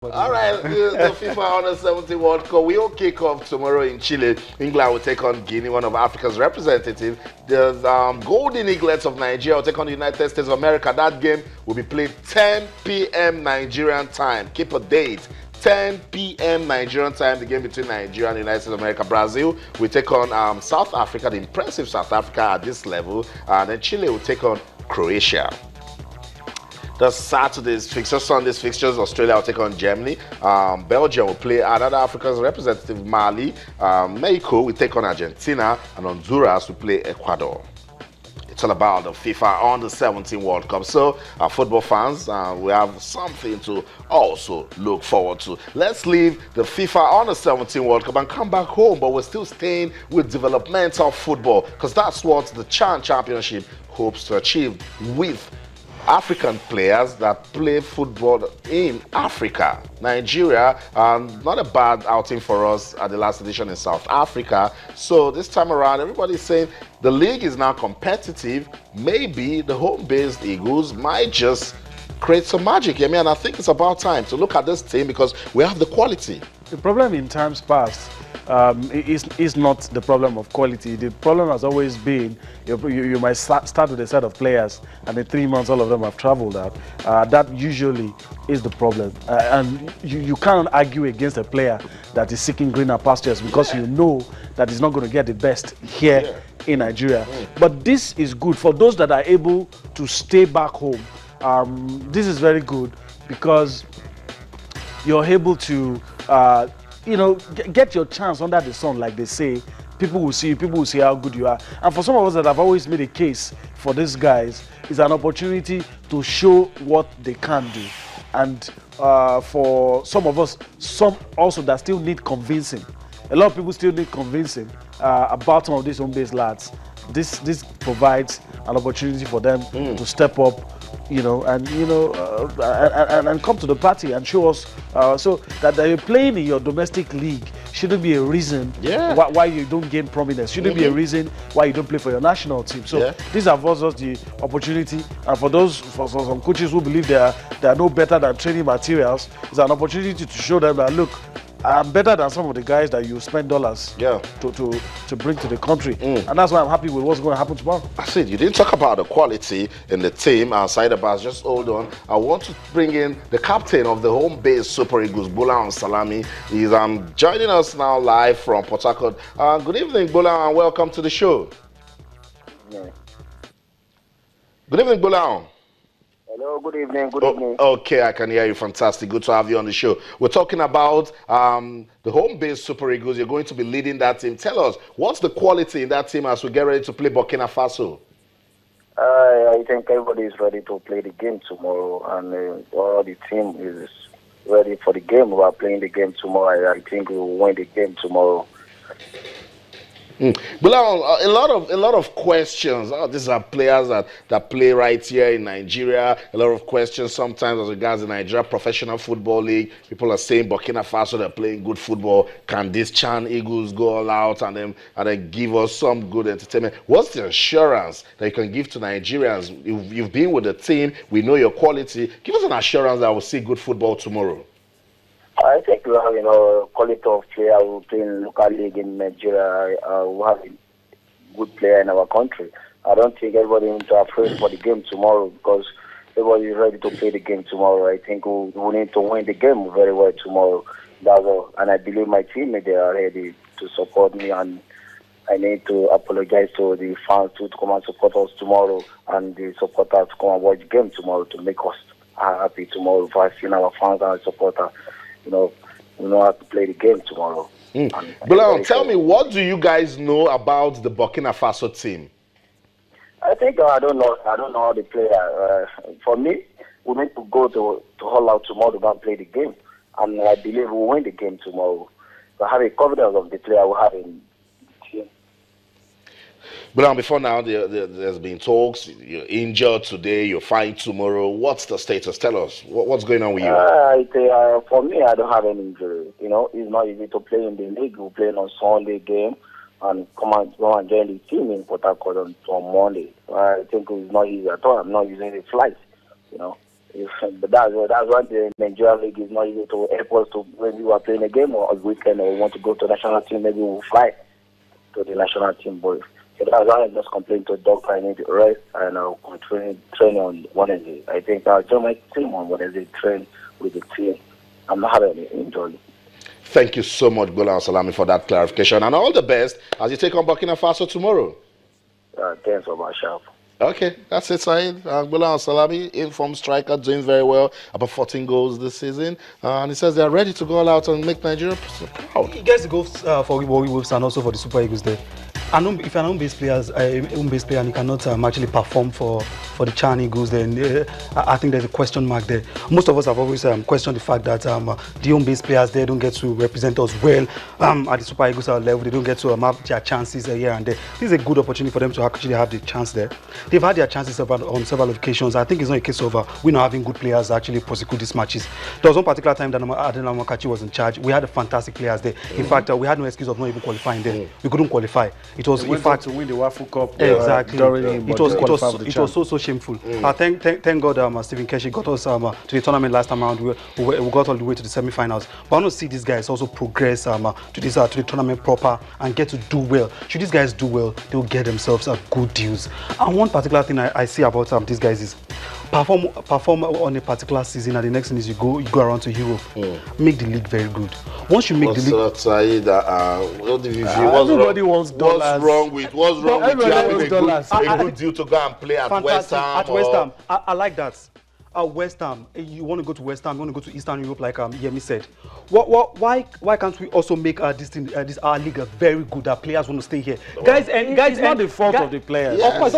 All right, the FIFA Under 17 World Cup will kick off tomorrow in Chile. England will take on Guinea, one of Africa's representatives. There's Golden Eaglets of Nigeria will take on the United States of America. That game will be played 10 p.m. Nigerian time. Keep a date. 10 p.m. Nigerian time, the game between Nigeria and the United States of America. Brazil will take on South Africa, the impressive South Africa at this level. And then Chile will take on Croatia. The Saturday's fixtures, Sunday's fixtures, Australia will take on Germany. Belgium will play another Africa's representative, Mali. Mexico will take on Argentina. And Honduras will play Ecuador. It's all about the FIFA Under 17 World Cup. So, football fans, we have something to also look forward to. Let's leave the FIFA Under 17 World Cup and come back home, but we're still staying with developmental football because that's what the CHAN Championship hopes to achieve with African players that play football in Africa. Nigeria, not a bad outing for us at the last edition in South Africa. So this time around, everybody's saying the league is now competitive. Maybe the home-based Eagles might just create some magic. I mean, and I think it's about time to look at this team because we have the quality. The problem in times past is not the problem of quality. The problem has always been you might start with a set of players and in 3 months all of them have traveled out. That usually is the problem. And you can't argue against a player that is seeking greener pastures because you know that he's not going to get the best here in Nigeria. But this is good for those that are able to stay back home. This is very good because you're able to get your chance under the sun, like they say. People will see you, people will see how good you are. And for some of us that have always made a case for these guys, it's an opportunity to show what they can do. And for some of us, some also that still need convincing. A lot of people still need convincing about some of these home-based lads. This provides an opportunity for them to step up, and come to the party and show us so that you're playing in your domestic league shouldn't be a reason why you don't gain prominence. Shouldn't be a reason why you don't play for your national team. So this affords us the opportunity, and for some coaches who believe they are no better than training materials, it's an opportunity to show them that look, I'm better than some of the guys that you spend dollars to bring to the country. And that's why I'm happy with what's going to happen tomorrow. I said, you didn't talk about the quality in the team outside the bars. Just hold on. I want to bring in the captain of the home base Super Eagles, Bola Salami. He's joining us now live from Port Harcourt. Good evening, Bola, and welcome to the show. Yeah. Good evening, Bola. Hello, good evening, good evening. Okay, I can hear you. Fantastic. Good to have you on the show. We're talking about the home-based Super Eagles. You're going to be leading that team. Tell us, what's the quality in that team as we get ready to play Burkina Faso? I think everybody is ready to play the game tomorrow, and all the team is ready for the game. We are playing the game tomorrow. I think we will win the game tomorrow. But a lot of questions. These are players that play right here in Nigeria. A lot of questions sometimes as regards the Nigeria Professional Football League. People are saying Burkina Faso, they're playing good football. Can these CHAN Eagles go all out and then give us some good entertainment? What's the assurance that you can give to Nigerians? You've been with the team. We know your quality. Give us an assurance that we'll see good football tomorrow. I think we have, quality of player who play in local league in Nigeria. We have a good player in our country. I don't think everybody needs to afraid for the game tomorrow because everybody is ready to play the game tomorrow. I think we need to win the game very well tomorrow. That's all. And I believe my team, they are ready to support me, and I need to apologize to the fans to come and support us tomorrow, and the supporters to come and watch the game tomorrow to make us happy tomorrow for seeing our fans and supporters. We know how to play the game tomorrow. Bilal, tell me, what do you guys know about the Burkina Faso team? I think I don't know how they play. For me, we need to go to all out tomorrow to go and play the game, and I believe we'll win the game tomorrow. I have a confidence of the player we have in the team. But before now, there's been talks. You're injured today. You're fine tomorrow. What's the status? Tell us. What's going on with you? For me, I don't have any injury. It's not easy to play in the league. We're playing on Sunday game and go and join the team in Port Harcourt on Monday. I think it's not easy at all. I'm not using the flight. But that's why the Nigeria League is not easy to help us to when we are playing a game or a weekend or want to go to the national team, maybe we'll fly to the national team. But so that's why I just complained to the doctor I need to rest and I'll train on Wednesday. I think I'll join my team on Wednesday, train with the team. I'm not having any injury. Thank you so much, Golan Salami, for that clarification. And all the best as you take on Burkina Faso tomorrow. Thanks so much, Sharp. Okay, that's it, Saeed. Golan Salami, informed striker, doing very well, about 14 goals this season. And he says they are ready to go all out and make Nigeria proud. He gets the goals for Warri Wolves and also for the Super Eagles there. If you're an home-based player and you cannot actually perform for the Chan Eagles, then I think there's a question mark there. Most of us have always questioned the fact that the home-based players there don't get to represent us well at the Super Eagles level. They don't get to have their chances here and there. This is a good opportunity for them to actually have the chance there. They've had their chances on several occasions. I think it's not a case of we not having good players actually prosecute these matches. There was one particular time that Adena Makachi was in charge. We had fantastic players there. In fact, we had no excuse of not even qualifying there. We couldn't qualify. It was in fact to win the Wafu Cup. Exactly. It was so shameful. Thank God Stephen Keshi got us to the tournament last time around. We got all the way to the semi-finals. But I want to see these guys also progress to the tournament proper and get to do well. Should these guys do well, they will get themselves good deals. And one particular thing I see about these guys is perform on a particular season, and the next thing is you go around to Europe. Make the league very good. Once you make the league, everybody wants dollars. What's wrong with you having a good deal to go and play at West Ham? At West Ham, I like that. West Ham, you want to go to West Ham, you want to go to Eastern Europe, like Yemi said. Why can't we also make this our league very good? That players want to stay here, guys. It's not the fault of the players. Yes. Of course,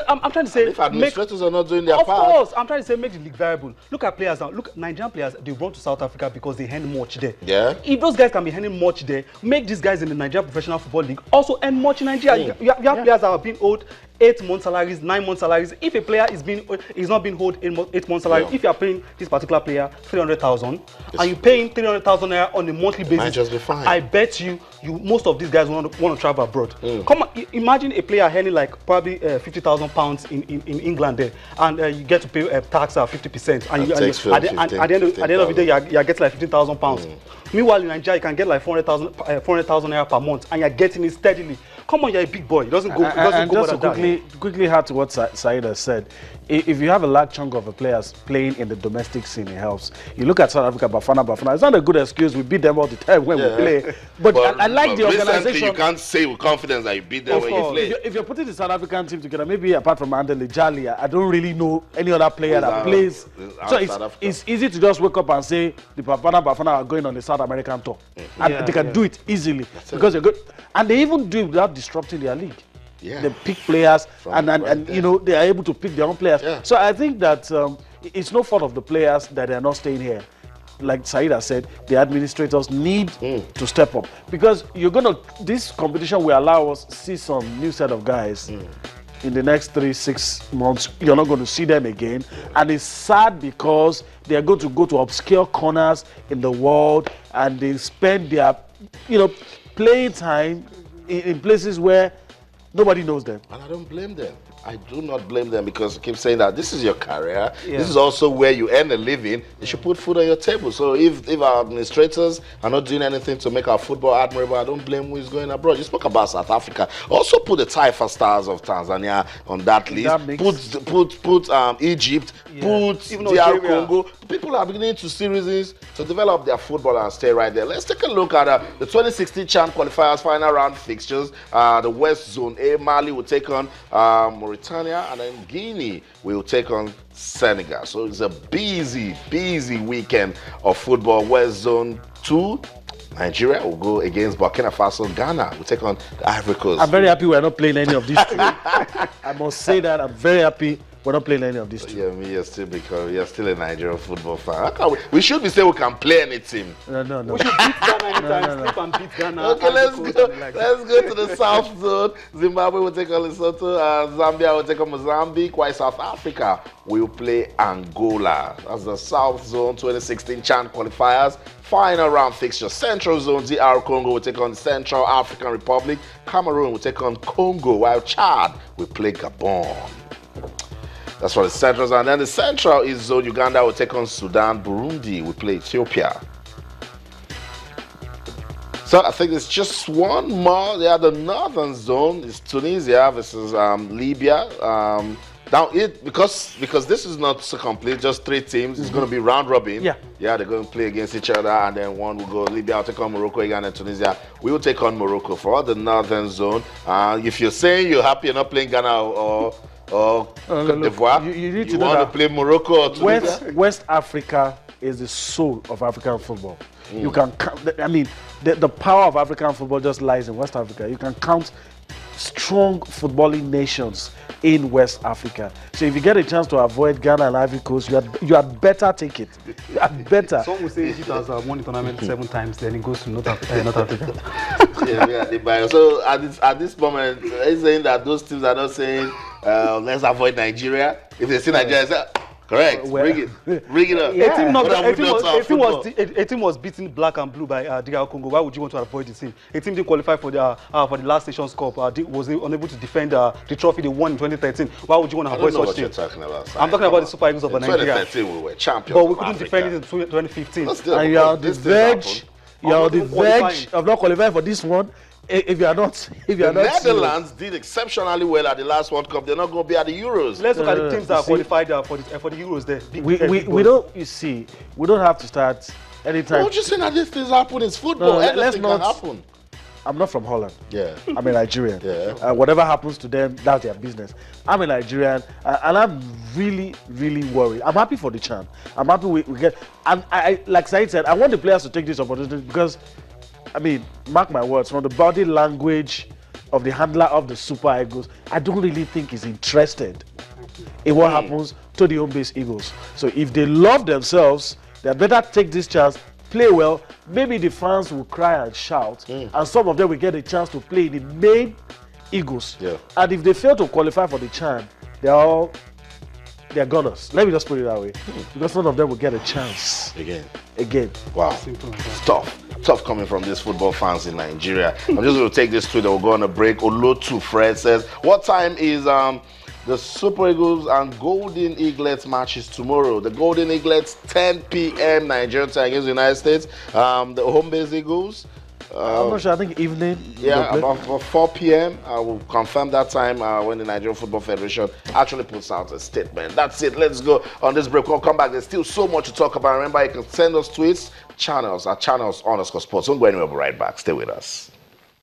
I'm trying to say. If administrators are not doing their part, of course, I'm trying to say make the league variable. Look at players now. Look, Nigerian players, they run to South Africa because they earn much there. Yeah. If those guys can be earning much there, make these guys in the Nigerian Professional Football League also earn much in Nigeria. You have players that are being owed 8-month salaries, 9-month salaries. If a player is not being owed 8-month salary, if you are paying this particular player 300,000 and you paying 300,000 on a monthly basis, might just be fine. I bet you most of these guys want to travel abroad. Come on, imagine a player earning like probably £50,000 in England there, and you get to pay tax at 50%, and at the end of the day you're getting like £15,000. Meanwhile in Nigeria you can get like 400,000 naira per month, and you're getting it steadily. Come on, you're a big boy. It doesn't go. And just to quickly add to what Saeed has said, if you have a large chunk of the players playing in the domestic scene, it helps. You look at South Africa, Bafana. It's not a good excuse. We beat them all the time when we play. But I like the organization. You can't say with confidence that you beat them when you play. If you're putting the South African team together, maybe apart from Andele Jali, I don't really know any other player that plays. So it's easy to just wake up and say the Bafana are going on the South American tour, and they can do it easily because they're good, and they even do it without disrupting their league. They pick players and you know, they are able to pick their own players. So I think that it's no fault of the players that they are not staying here. Like Saeed has said, the administrators need to step up, because this competition will allow us to see some new set of guys. In the next 3-6 months, you're not going to see them again, and it's sad because they are going to go to obscure corners in the world, and they spend their playing time in places where nobody knows them. And I don't blame them. I do not blame them, because I keep saying that this is your career. This is also where you earn a living. You should put food on your table. So if our administrators are not doing anything to make our football admirable, I don't blame who is going abroad. You spoke about South Africa. Also put the Taifa Stars of Tanzania on that list. Put Egypt. Put DR Congo. People are beginning to see reasons to develop their football and stay right there. Let's take a look at the 2016 CHAN qualifiers final round fixtures. The West Zone A, Mali will take on Mauritania, and then Guinea will take on Senegal. So it's a busy weekend of football. West Zone 2, Nigeria will go against Burkina Faso. Ghana will take on the Ivory Coast. I'm very happy we're not playing any of these two. I must say that I'm very happy we're not playing any of these two. Yeah, me, you're still a Nigerian football fan. We should be saying we can play any team. No. We should beat Ghana anytime. Sleep and beat Ghana. Okay, let's go to the South Zone. Zimbabwe will take on Lesotho. Zambia will take on Mozambique. While South Africa will play Angola. That's the South Zone 2016 CHAN qualifiers. Final round fixture. Central Zone, DR Congo will take on Central African Republic. Cameroon will take on Congo, while Chad will play Gabon. That's for the Centrals. And then the Central is zone. Uganda will take on Sudan. Burundi will play Ethiopia. So I think it's just one more. Yeah, the Northern zone is Tunisia versus Libya. Because this is not so complete, just 3 teams. It's going to be round robin. Yeah, they're going to play against each other, and then one will go. Libya will take on Morocco, Ghana, and Tunisia. We will take on Morocco for the Northern zone. If you're saying you're happy you're not playing Ghana or Côte d'Ivoire, you need to want to play Morocco or Tunisia. West Africa is the soul of African football. You can count. I mean, the power of African football just lies in West Africa. You can count strong footballing nations in West Africa. So if you get a chance to avoid Ghana and Ivory Coast, you had better take it. You had better. Some will say Egypt has won the tournament 7 times, then it goes to North Africa. So at this moment, he's saying that those teams are not saying let's avoid Nigeria. If they see Nigeria, say, correct. Bring it up. A team was beaten black and blue by DR Congo. Why would you want to avoid the team? A team didn't qualify for the last Nations Cup. Was unable to defend the trophy they won in 2013. Why would you want to avoid such team? I'm talking about the Super Eagles of Nigeria. 2013 we were champions. But we couldn't defend it in 2015. And you are on the verge. You are on the verge of not qualifying for this one. If you are not, the Netherlands did exceptionally well at the last World Cup. They're not going to be at the Euros. Let's look at the teams that are qualified for the Euros. There, we don't. You see, we don't have to start anytime. Don't you say that these things happen? It's football. Anything can happen. I'm not from Holland. Yeah. I'm a Nigerian. Yeah. Whatever happens to them, that's their business. I'm a Nigerian, and I'm really, really worried. I'm happy for the CHAN. I'm happy we get. And I, like Said said, I want the players to take this opportunity because, I mean, mark my words, from the body language of the handler of the Super Eagles, I don't really think he's interested in what happens to the home-based Eagles. So if they love themselves, they better take this chance, play well. Maybe the fans will cry and shout, and some of them will get a chance to play in the main Eagles. Yeah. And if they fail to qualify for the CHAN, they're gunners. Let me just put it that way. Because none of them will get a chance. Again. Wow. Tough coming from these football fans in Nigeria. I'm just going to take this tweet. We'll go on a break. Olotu Fred says, what time is the Super Eagles and Golden Eaglets matches tomorrow? The Golden Eaglets, 10 p.m. Nigerian time against the United States. The home-based Eagles, I'm not sure. I think evening. Yeah, about 4 p.m. I will confirm that time when the Nigerian Football Federation actually puts out a statement. That's it. Let's go on this break. We'll come back. There's still so much to talk about. Remember, you can send us tweets, channels _sports. Don't go anywhere. We'll be right back. Stay with us.